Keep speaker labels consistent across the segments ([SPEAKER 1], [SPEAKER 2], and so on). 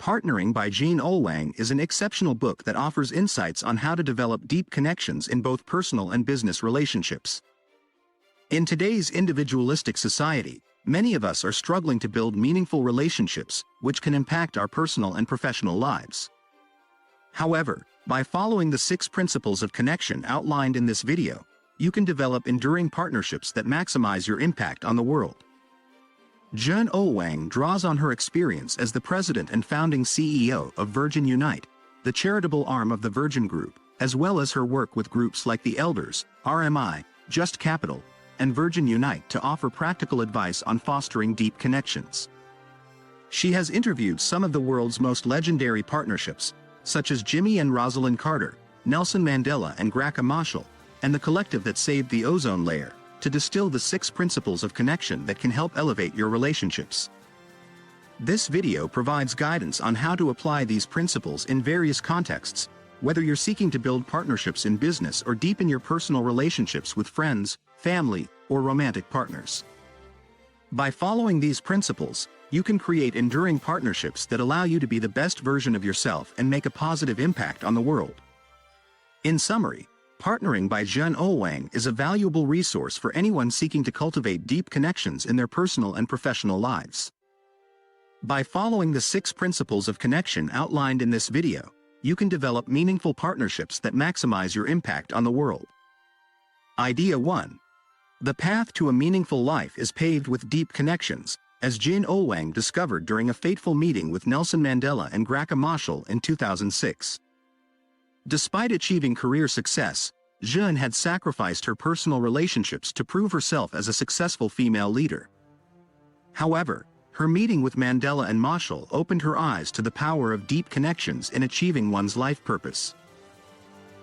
[SPEAKER 1] Partnering by Jean Oelwang is an exceptional book that offers insights on how to develop deep connections in both personal and business relationships. In today's individualistic society, many of us are struggling to build meaningful relationships, which can impact our personal and professional lives. However, by following the 6 principles of connection outlined in this video, you can develop enduring partnerships that maximize your impact on the world. Jean Oelwang draws on her experience as the president and founding CEO of Virgin Unite, the charitable arm of the Virgin Group, as well as her work with groups like the Elders, RMI, Just Capital, and Virgin Unite to offer practical advice on fostering deep connections. She has interviewed some of the world's most legendary partnerships, such as Jimmy and Rosalynn Carter, Nelson Mandela and Graça Machel, and the collective that saved the ozone layer, to distill the 6 principles of connection that can help elevate your relationships. This video provides guidance on how to apply these principles in various contexts, whether you're seeking to build partnerships in business or deepen your personal relationships with friends, family, or romantic partners. By following these principles, you can create enduring partnerships that allow you to be the best version of yourself and make a positive impact on the world. In summary, Partnering by Jean Oelwang is a valuable resource for anyone seeking to cultivate deep connections in their personal and professional lives. By following the 6 principles of connection outlined in this video, you can develop meaningful partnerships that maximize your impact on the world. Idea 1. The path to a meaningful life is paved with deep connections, as Jean Oelwang discovered during a fateful meeting with Nelson Mandela and Graça Machel in 2006. Despite achieving career success, Jean had sacrificed her personal relationships to prove herself as a successful female leader. However, her meeting with Mandela and Machel opened her eyes to the power of deep connections in achieving one's life purpose.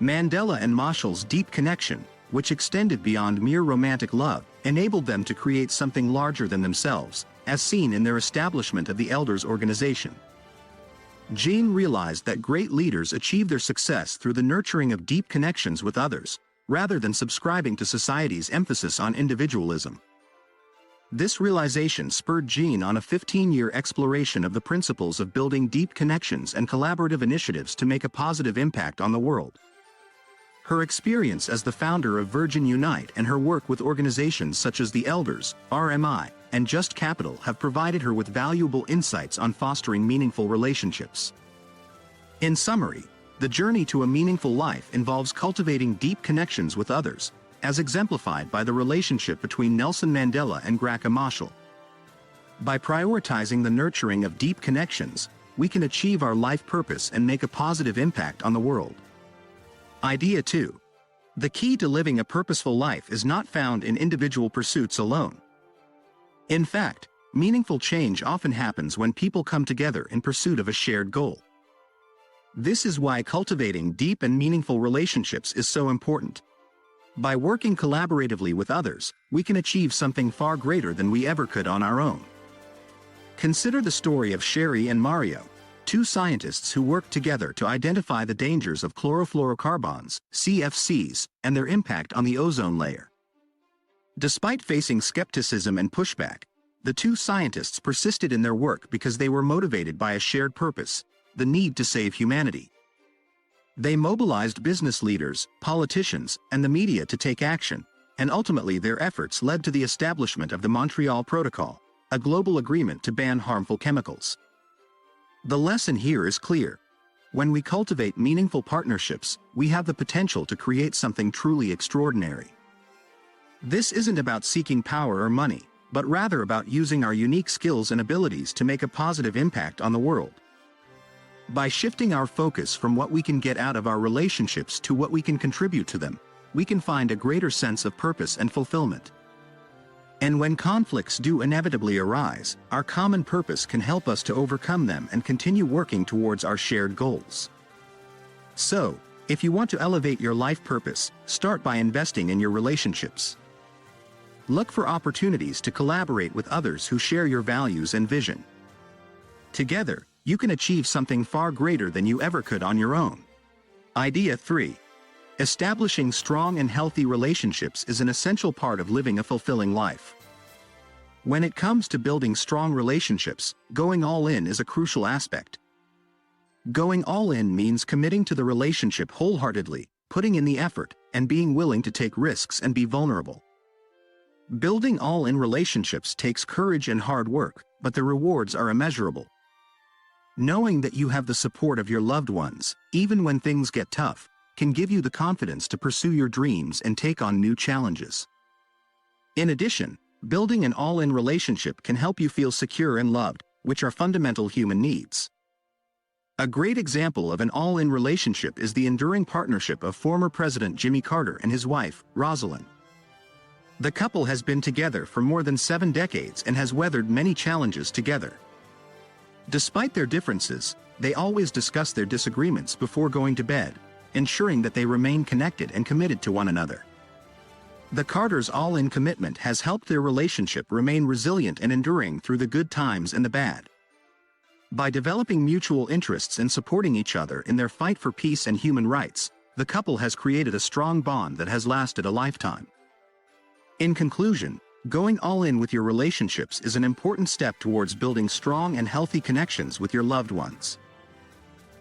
[SPEAKER 1] Mandela and Machel's deep connection, which extended beyond mere romantic love, enabled them to create something larger than themselves, as seen in their establishment of the Elders organization. Jean realized that great leaders achieve their success through the nurturing of deep connections with others, rather than subscribing to society's emphasis on individualism. This realization spurred Jean on a 15-year exploration of the principles of building deep connections and collaborative initiatives to make a positive impact on the world. Her experience as the founder of Virgin Unite and her work with organizations such as the Elders, RMI, and Just Capital have provided her with valuable insights on fostering meaningful relationships. In summary, the journey to a meaningful life involves cultivating deep connections with others, as exemplified by the relationship between Nelson Mandela and Graça Machel. By prioritizing the nurturing of deep connections, we can achieve our life purpose and make a positive impact on the world. Idea 2. The key to living a purposeful life is not found in individual pursuits alone. In fact, meaningful change often happens when people come together in pursuit of a shared goal. This is why cultivating deep and meaningful relationships is so important. By working collaboratively with others, we can achieve something far greater than we ever could on our own. Consider the story of Sherry and Mario, 2 scientists who worked together to identify the dangers of chlorofluorocarbons, CFCs, and their impact on the ozone layer. Despite facing skepticism and pushback, the 2 scientists persisted in their work because they were motivated by a shared purpose, the need to save humanity. They mobilized business leaders, politicians, and the media to take action, and ultimately their efforts led to the establishment of the Montreal Protocol, a global agreement to ban harmful chemicals. The lesson here is clear. When we cultivate meaningful partnerships, we have the potential to create something truly extraordinary. This isn't about seeking power or money, but rather about using our unique skills and abilities to make a positive impact on the world. By shifting our focus from what we can get out of our relationships to what we can contribute to them, we can find a greater sense of purpose and fulfillment. And when conflicts do inevitably arise, our common purpose can help us to overcome them and continue working towards our shared goals. So, if you want to elevate your life purpose, start by investing in your relationships. Look for opportunities to collaborate with others who share your values and vision. Together, you can achieve something far greater than you ever could on your own. Idea 3. Establishing strong and healthy relationships is an essential part of living a fulfilling life. When it comes to building strong relationships, going all in is a crucial aspect. Going all in means committing to the relationship wholeheartedly, putting in the effort, and being willing to take risks and be vulnerable. Building all-in relationships takes courage and hard work, but the rewards are immeasurable. Knowing that you have the support of your loved ones, even when things get tough, can give you the confidence to pursue your dreams and take on new challenges. In addition, building an all-in relationship can help you feel secure and loved, which are fundamental human needs. A great example of an all-in relationship is the enduring partnership of former President Jimmy Carter and his wife, Rosalynn. The couple has been together for more than 7 decades and has weathered many challenges together. Despite their differences, they always discuss their disagreements before going to bed, ensuring that they remain connected and committed to one another. The Carters' all-in commitment has helped their relationship remain resilient and enduring through the good times and the bad. By developing mutual interests and supporting each other in their fight for peace and human rights, the couple has created a strong bond that has lasted a lifetime. In conclusion, going all in with your relationships is an important step towards building strong and healthy connections with your loved ones.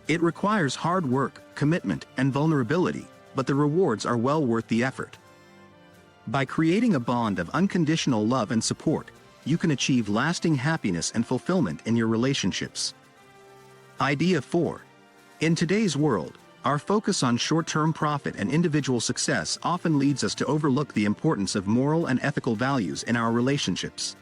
[SPEAKER 1] It requires hard work, commitment, and vulnerability, but the rewards are well worth the effort. By creating a bond of unconditional love and support, you can achieve lasting happiness and fulfillment in your relationships. Idea 4. In today's world, our focus on short-term profit and individual success often leads us to overlook the importance of moral and ethical values in our relationships.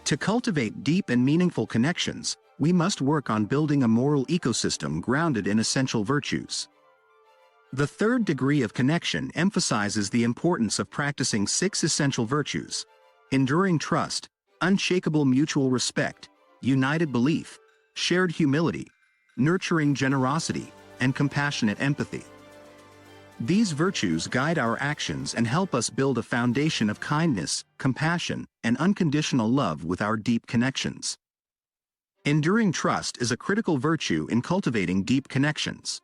[SPEAKER 1] To cultivate deep and meaningful connections, we must work on building a moral ecosystem grounded in essential virtues. The third degree of connection emphasizes the importance of practicing 6 essential virtues: enduring trust, unshakable mutual respect, united belief, shared humility, nurturing generosity, and compassionate empathy. These virtues guide our actions and help us build a foundation of kindness, compassion, and unconditional love with our deep connections. Enduring trust is a critical virtue in cultivating deep connections.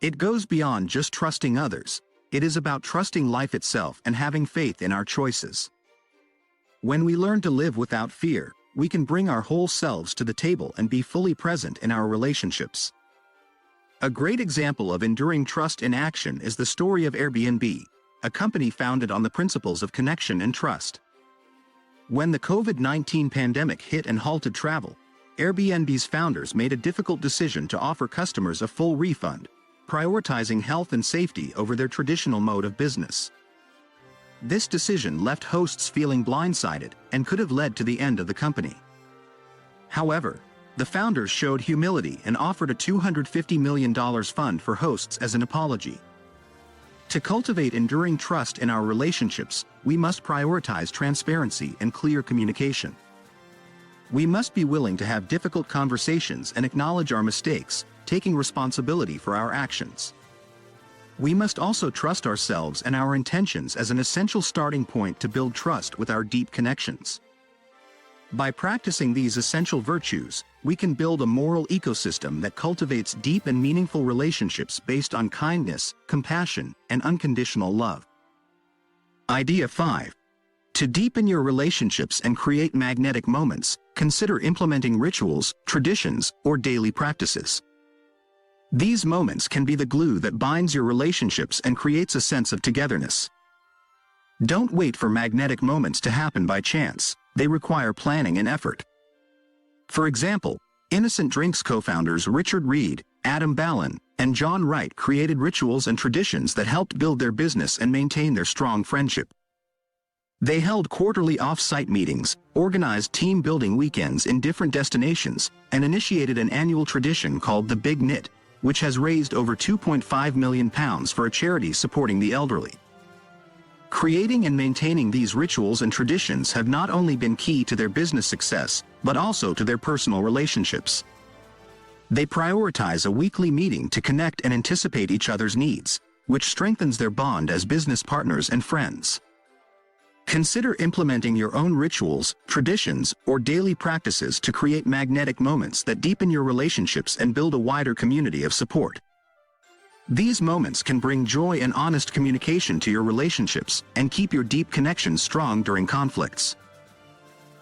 [SPEAKER 1] It goes beyond just trusting others. It is about trusting life itself and having faith in our choices. When we learn to live without fear, we can bring our whole selves to the table and be fully present in our relationships. A great example of enduring trust in action is the story of Airbnb, a company founded on the principles of connection and trust. When the COVID-19 pandemic hit and halted travel, Airbnb's founders made a difficult decision to offer customers a full refund, prioritizing health and safety over their traditional mode of business. This decision left hosts feeling blindsided and could have led to the end of the company. However, the founders showed humility and offered a $250 million fund for hosts as an apology. To cultivate enduring trust in our relationships, we must prioritize transparency and clear communication. We must be willing to have difficult conversations and acknowledge our mistakes, taking responsibility for our actions. We must also trust ourselves and our intentions as an essential starting point to build trust with our deep connections. By practicing these essential virtues, we can build a moral ecosystem that cultivates deep and meaningful relationships based on kindness, compassion, and unconditional love. Idea 5. To deepen your relationships and create magnetic moments, consider implementing rituals, traditions, or daily practices. These moments can be the glue that binds your relationships and creates a sense of togetherness. Don't wait for magnetic moments to happen by chance. They require planning and effort. For example, Innocent Drinks co-founders Richard Reed, Adam Ballin, and John Wright created rituals and traditions that helped build their business and maintain their strong friendship. They held quarterly off-site meetings, organized team-building weekends in different destinations, and initiated an annual tradition called the Big Knit, which has raised over £2.5 million for a charity supporting the elderly. Creating and maintaining these rituals and traditions have not only been key to their business success, but also to their personal relationships. They prioritize a weekly meeting to connect and anticipate each other's needs, which strengthens their bond as business partners and friends. Consider implementing your own rituals, traditions, or daily practices to create magnetic moments that deepen your relationships and build a wider community of support. These moments can bring joy and honest communication to your relationships and keep your deep connections strong during conflicts.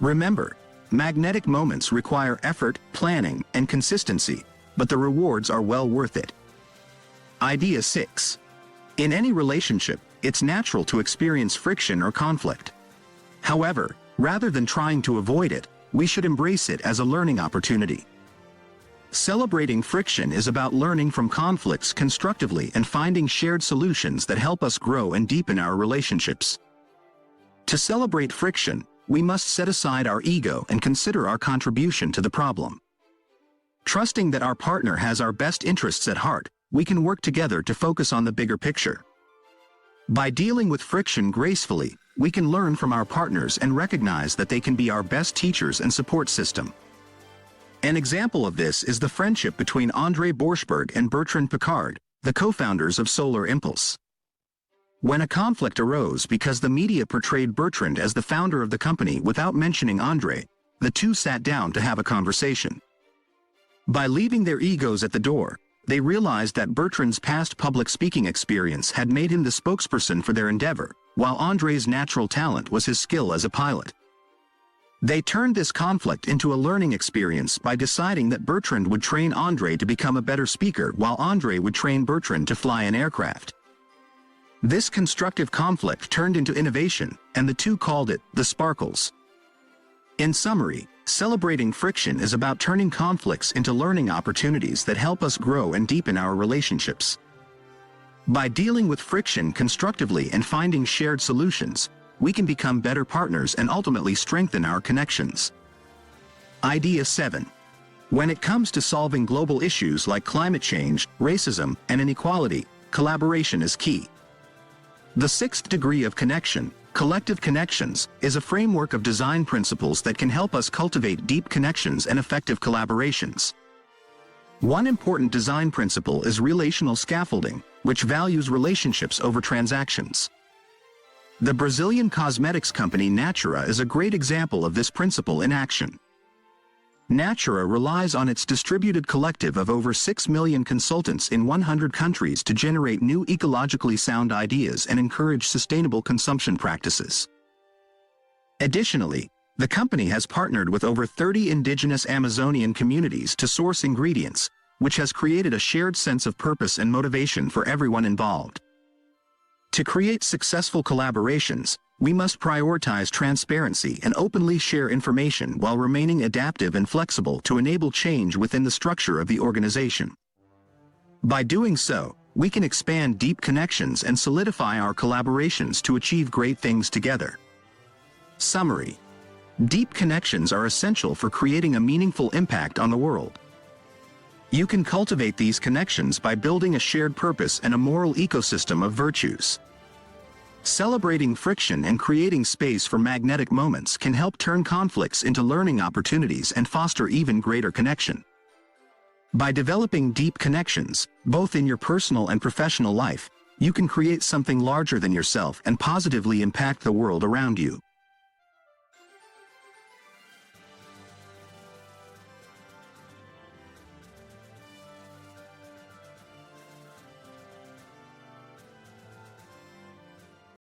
[SPEAKER 1] Remember, magnetic moments require effort, planning, and consistency, but the rewards are well worth it. Idea 6. In any relationship, it's natural to experience friction or conflict. However, rather than trying to avoid it, we should embrace it as a learning opportunity. Celebrating friction is about learning from conflicts constructively and finding shared solutions that help us grow and deepen our relationships. To celebrate friction, we must set aside our ego and consider our contribution to the problem. Trusting that our partner has our best interests at heart, we can work together to focus on the bigger picture. By dealing with friction gracefully, we can learn from our partners and recognize that they can be our best teachers and support system. An example of this is the friendship between André Borschberg and Bertrand Piccard, the co-founders of Solar Impulse. When a conflict arose because the media portrayed Bertrand as the founder of the company without mentioning André, the two sat down to have a conversation. By leaving their egos at the door, they realized that Bertrand's past public speaking experience had made him the spokesperson for their endeavor, while André's natural talent was his skill as a pilot. They turned this conflict into a learning experience by deciding that Bertrand would train André to become a better speaker while André would train Bertrand to fly an aircraft. This constructive conflict turned into innovation, and the two called it the Sparkles. In summary, celebrating friction is about turning conflicts into learning opportunities that help us grow and deepen our relationships. By dealing with friction constructively and finding shared solutions, we can become better partners and ultimately strengthen our connections. Idea 7. When it comes to solving global issues like climate change, racism, and inequality, collaboration is key. The 6th degree of connection, collective connections, is a framework of design principles that can help us cultivate deep connections and effective collaborations. One important design principle is relational scaffolding, which values relationships over transactions. The Brazilian cosmetics company Natura is a great example of this principle in action. Natura relies on its distributed collective of over 6 million consultants in 100 countries to generate new ecologically sound ideas and encourage sustainable consumption practices. Additionally, the company has partnered with over 30 indigenous Amazonian communities to source ingredients, which has created a shared sense of purpose and motivation for everyone involved. To create successful collaborations, we must prioritize transparency and openly share information while remaining adaptive and flexible to enable change within the structure of the organization. By doing so, we can expand deep connections and solidify our collaborations to achieve great things together. Summary: deep connections are essential for creating a meaningful impact on the world. You can cultivate these connections by building a shared purpose and a moral ecosystem of virtues. Celebrating friction and creating space for magnetic moments can help turn conflicts into learning opportunities and foster even greater connection. By developing deep connections, both in your personal and professional life, you can create something larger than yourself and positively impact the world around you.